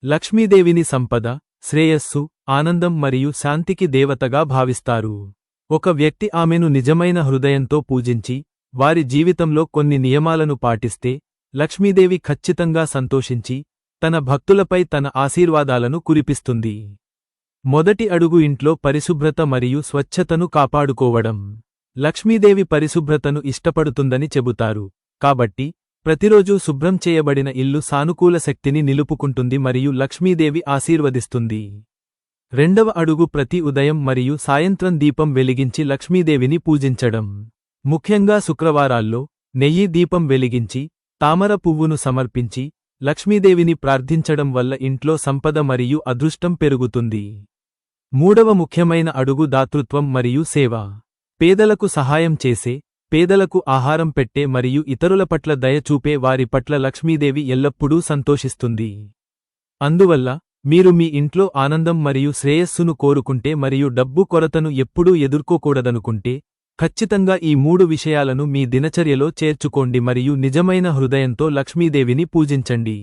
లక్ష్మీదేవిని సంపద, శ్రేయస్సు, ఆనందం మరియు శాంతికి దేవతగా భావిస్తారు. ఒక వ్యక్తి ఆమెను నిజమైన హృదయంతో పూజించి, వారి జీవితంలో కొన్ని నియమాలను పాటిస్తే, లక్ష్మీదేవి ఖచ్చితంగా సంతోషించి, తన భక్తులపై తన ఆశీర్వాదాలను కురిపిస్తుంది. మొదటి అడుగు ఇంట్లో పరిశుభ్రత మరియు స్వచ్ఛతను కాపాడుకోవడం. లక్ష్మీదేవి పరిశుభ్రతను ఇష్టపడుతుందని చెబుతారు, కాబట్టి ప్రతిరోజూ శుభ్రం చేయబడిన ఇల్లు సానుకూల శక్తిని నిలుపుకుంటుంది మరియు లక్ష్మీదేవి ఆశీర్వదిస్తుంది. రెండవ అడుగు ప్రతి ఉదయం మరియు సాయంత్రం దీపం వెలిగించి లక్ష్మీదేవిని పూజించడం. ముఖ్యంగా శుక్రవారాల్లో నెయ్యి దీపం వెలిగించి, తామర పువ్వును సమర్పించి, లక్ష్మీదేవిని ప్రార్థించడం వల్ల ఇంట్లో సంపద మరియు అదృష్టం పెరుగుతుంది. మూడవ ముఖ్యమైన అడుగు దాతృత్వం మరియు సేవ. పేదలకు సహాయం చేసే, పేదలకు ఆహారం పెట్టే మరియు ఇతరుల పట్ల దయ చూపే వారి పట్ల లక్ష్మీదేవి ఎల్లప్పుడూ సంతోషిస్తుంది. అందువల్ల మీరు మీ ఇంట్లో ఆనందం మరియు శ్రేయస్సును కోరుకుంటే మరియు డబ్బు కొరతను ఎప్పుడూ ఎదుర్కోకూడదనుకుంటే, ఖచ్చితంగా ఈ 3 విషయాలను మీ దినచర్యలో చేర్చుకోండి మరియు నిజమైన హృదయంతో లక్ష్మీదేవిని పూజించండి.